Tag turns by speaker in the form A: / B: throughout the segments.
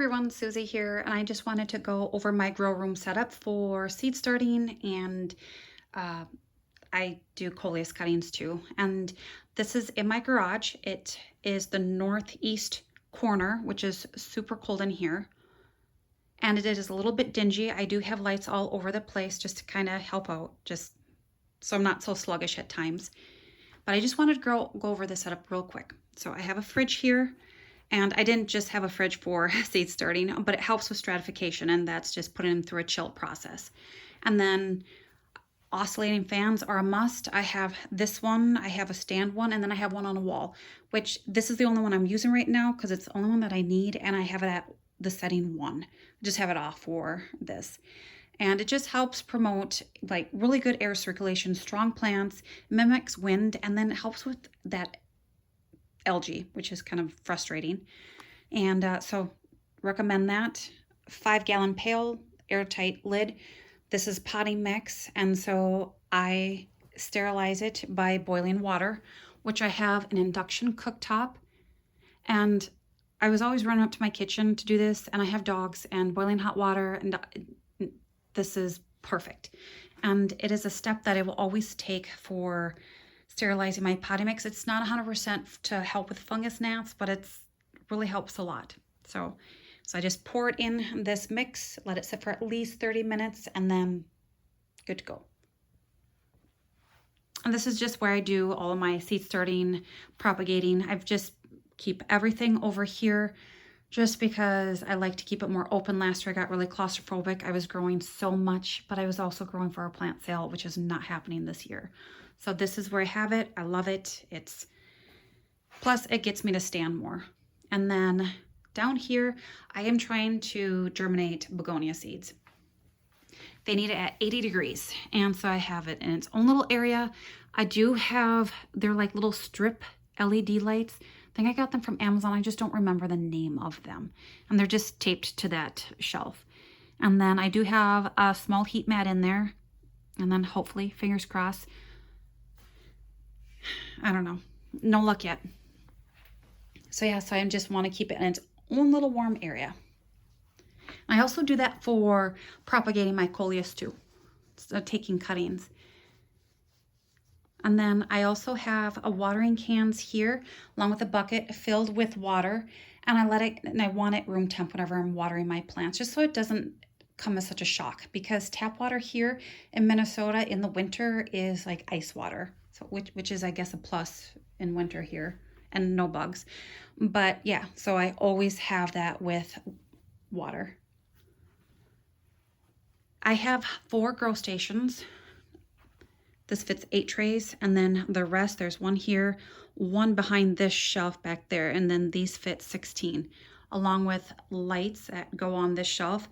A: everyone, Susie here, and I just wanted to go over my grow room setup for seed starting, and uh, I do coleus cuttings too. And this is in my garage. It is the northeast corner, which is super cold in here, and it is a little bit dingy. I do have lights all over the place just to kind of help out, just so I'm not so sluggish at times. But I just wanted to go over the setup real quick. So I have a fridge here. And I didn't just have a fridge for seed starting, but it helps with stratification, and that's just putting them through a chill process. And then oscillating fans are a must. I have this one, I have a stand one, and then I have one on a wall, which this is the only one I'm using right now because it's the only one that I need, and I have it at the setting 1. I just have it off for this. And it just helps promote like really good air circulation, strong plants, mimics wind, and then it helps with that algae, which is kind of frustrating. And so recommend that. 5-gallon pail, airtight lid. This is potting mix, and so I sterilize it by boiling water, which I have an induction cooktop. And I was always running up to my kitchen to do this, and I have dogs, and boiling hot water, and this is perfect. And it is a step that I will always take for sterilizing my potting mix. It's not 100% to help with fungus gnats, but it really helps a lot. So I just pour it in this mix, let it sit for at least 30 minutes, and then good to go. And this is just where I do all of my seed starting, propagating. I've just keep everything over here just because I like to keep it more open. Last year I got really claustrophobic. I was growing so much, but I was also growing for a plant sale, which is not happening this year. So this is where I have it. I love it. Plus it gets me to stand more. And then down here, I am trying to germinate begonia seeds. They need it at 80 degrees. And so I have it in its own little area. I do have, they're like little strip LED lights. I think I got them from Amazon. I just don't remember the name of them. And they're just taped to that shelf. And then I do have a small heat mat in there. And then hopefully, fingers crossed, I don't know. No luck yet. So yeah, so I just want to keep it in its own little warm area. I also do that for propagating my coleus too. So taking cuttings. And then I also have a watering cans here along with a bucket filled with water. And I want it room temp whenever I'm watering my plants, just so it doesn't come as such a shock, because tap water here in Minnesota in the winter is like ice water. So which is, I guess, a plus in winter here, and no bugs. But yeah, so I always have that with water. I have 4 grow stations. This fits 8 trays, and then the rest, there's one here, one behind this shelf back there, and then these fit 16, along with lights that go on this shelf.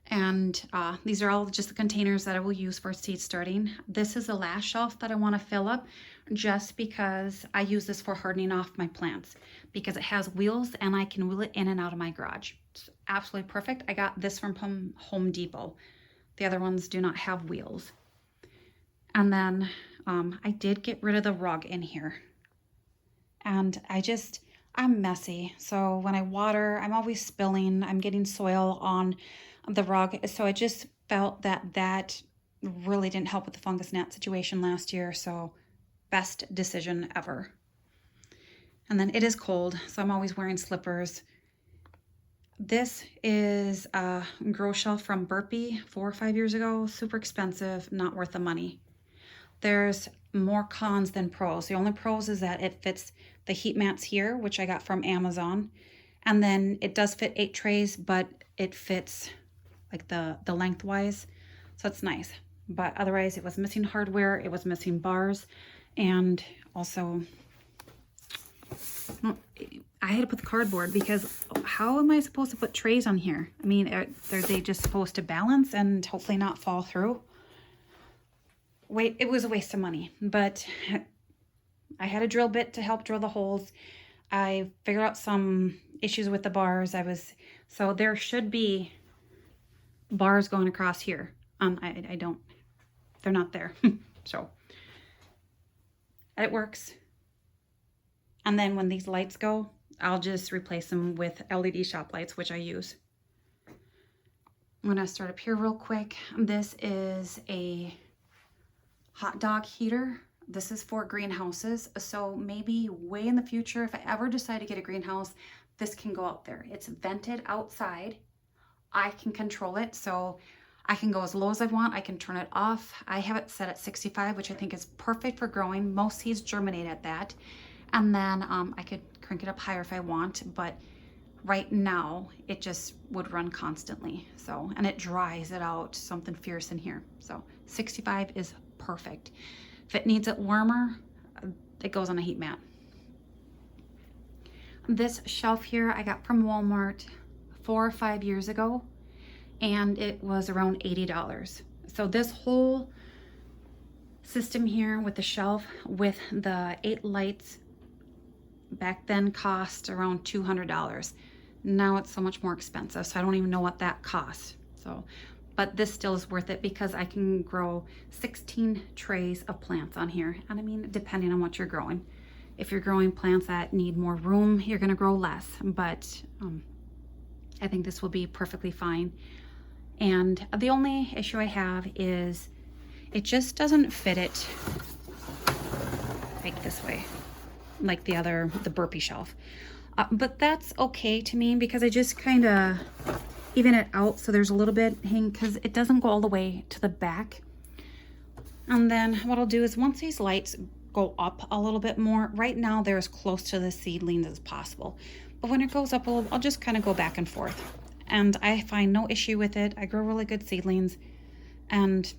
A: And these are all just the containers that I will use for seed starting. This is the last shelf that I want to fill up, just because I use this for hardening off my plants, because it has wheels and I can wheel it in and out of my garage. It's absolutely perfect. I got this from Home Depot. The other ones do not have wheels. And then I did get rid of the rug in here. And I'm messy. So when I water, I'm always spilling. I'm getting soil on the rug. So I just felt that really didn't help with the fungus gnat situation last year. So best decision ever. And then it is cold, so I'm always wearing slippers. This is a grow shelf from Burpee 4 or 5 years ago. Super expensive, not worth the money. There's more cons than pros. The only pros is that it fits the heat mats here, which I got from Amazon. And then it does fit 8 trays, but it fits like the lengthwise. So it's nice. But otherwise it was missing hardware, it was missing bars, and also I had to put the cardboard, because how am I supposed to put trays on here? I mean, are they just supposed to balance and hopefully not fall through? Wait, it was a waste of money, but I had a drill bit to help drill the holes. I figured out some issues with the bars. So there should be bars going across here. They're not there. So it works. And then when these lights go, I'll just replace them with LED shop lights, which I use. I'm gonna start up here real quick. This is a Hot Dawg heater. This is for greenhouses. So maybe way in the future, if I ever decide to get a greenhouse, this can go out there. It's vented outside. I can control it. So I can go as low as I want. I can turn it off. I have it set at 65, which I think is perfect for growing. Most seeds germinate at that. And then I could crank it up higher if I want, but right now it just would run constantly. So, and it dries it out, something fierce in here. So 65 is perfect. If it needs it warmer, it goes on a heat mat. This shelf here I got from Walmart 4 or 5 years ago, and it was around $80. So this whole system here with the shelf with the 8 lights back then cost around $200. Now it's so much more expensive, so I don't even know what that costs. So, but this still is worth it because I can grow 16 trays of plants on here. And I mean, depending on what you're growing. If you're growing plants that need more room, you're gonna grow less, but I think this will be perfectly fine. And the only issue I have is it just doesn't fit it like this way, like the burpee shelf. But that's okay to me because I just kind of even it out so there's a little bit hang because it doesn't go all the way to the back. And then what I'll do is once these lights go up a little bit more, right now they're as close to the seedlings as possible. But when it goes up a little, I'll just kind of go back and forth. And I find no issue with it. I grow really good seedlings and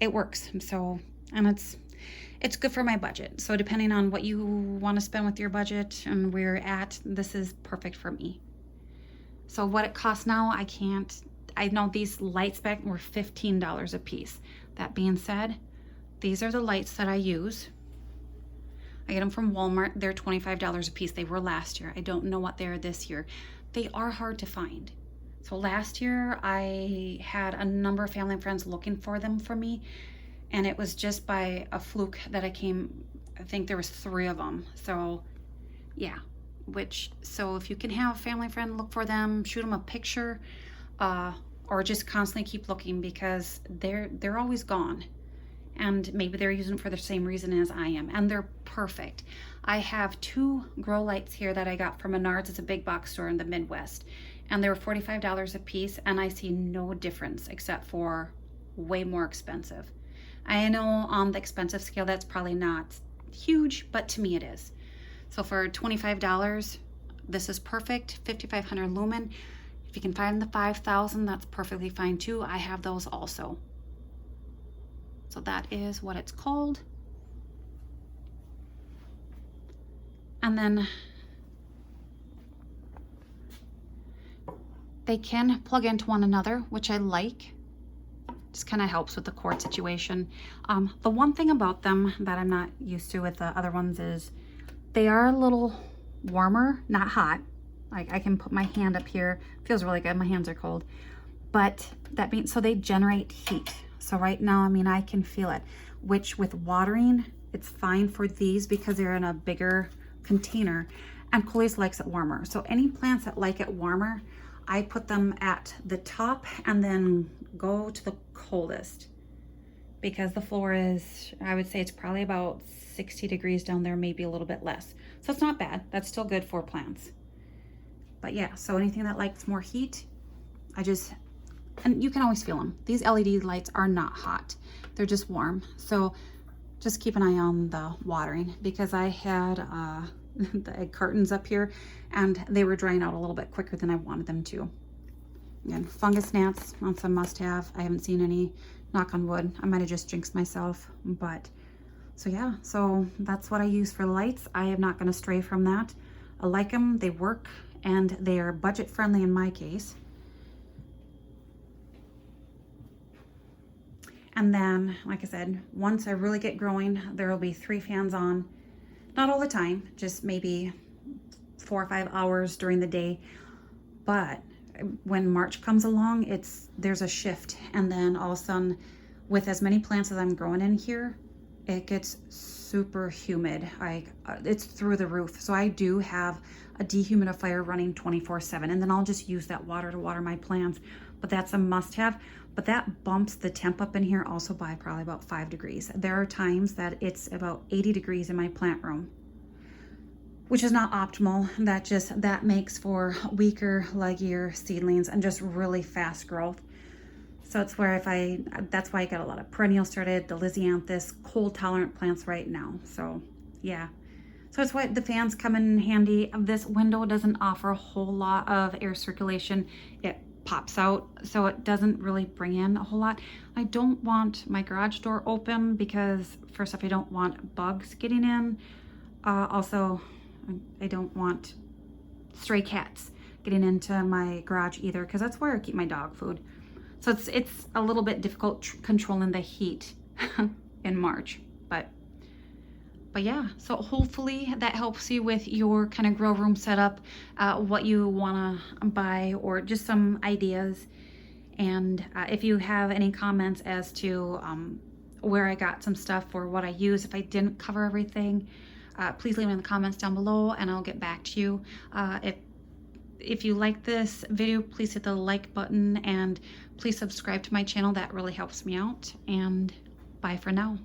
A: it works. So, and it's good for my budget. So depending on what you want to spend with your budget and where you're at, this is perfect for me. So what it costs now, I know these lights back were $15 a piece. That being said, these are the lights that I use. I get them from Walmart. They're $25 a piece. They were last year. I don't know what they are this year. They are hard to find. So last year I had a number of family and friends looking for them for me. And it was just by a fluke that I think there was 3 of them. So yeah, so if you can have a family friend look for them, shoot them a picture, or just constantly keep looking because they're always gone. And maybe they're using it for the same reason as I am. And they're perfect. I have 2 grow lights here that I got from Menards. It's a big box store in the Midwest. And they were $45 a piece. And I see no difference except for way more expensive. I know on the expensive scale, that's probably not huge, but to me it is. So for $25, this is perfect, 5,500 lumen. If you can find the 5,000, that's perfectly fine too. I have those also. So that is what it's called. And then they can plug into one another, which I like. Just kind of helps with the cord situation. The one thing about them that I'm not used to with the other ones is they are a little warmer, not hot. Like I can put my hand up here. Feels really good. My hands are cold. But that means, so they generate heat. So right now, I mean, I can feel it, which with watering, it's fine for these because they're in a bigger container and Coleus likes it warmer. So any plants that like it warmer, I put them at the top and then go to the coldest because the floor is, I would say it's probably about 60 degrees down there, maybe a little bit less. So it's not bad. That's still good for plants. But yeah, so anything that likes more heat, and you can always feel them. These LED lights are not hot. They're just warm. So just keep an eye on the watering because I had the egg cartons up here and they were drying out a little bit quicker than I wanted them to. Again, fungus gnats on some must have. I haven't seen any, knock on wood. I might have just jinxed myself, but so yeah, so that's what I use for lights. I am not going to stray from that. I like them, they work, and they are budget friendly in my case. And then, like I said, once I really get growing, there will be 3 fans on. Not all the time, just maybe 4 or 5 hours during the day. But when March comes along, there's a shift. And then all of a sudden, with as many plants as I'm growing in here, it gets super humid. It's through the roof. So I do have a dehumidifier running 24/7, and then I'll just use that water to water my plants. But that's a must-have. But that bumps the temp up in here also by probably about 5 degrees. There are times that it's about 80 degrees in my plant room, which is not optimal. That makes for weaker, leggier seedlings and just really fast growth. So it's where that's why I got a lot of perennials started, the Lisianthus, cold tolerant plants right now. So yeah. So it's why the fans come in handy. This window doesn't offer a whole lot of air circulation. It pops out, so it doesn't really bring in a whole lot. I don't want my garage door open because first off, I don't want bugs getting in. Also, I don't want stray cats getting into my garage either, because that's where I keep my dog food. So it's a little bit difficult controlling the heat in March, but yeah. So hopefully that helps you with your kind of grow room setup, what you want to buy, or just some ideas. And if you have any comments as to where I got some stuff or what I use, if I didn't cover everything, please leave it in the comments down below and I'll get back to you. If you like this video, please hit the like button and please subscribe to my channel. That really helps me out. And bye for now.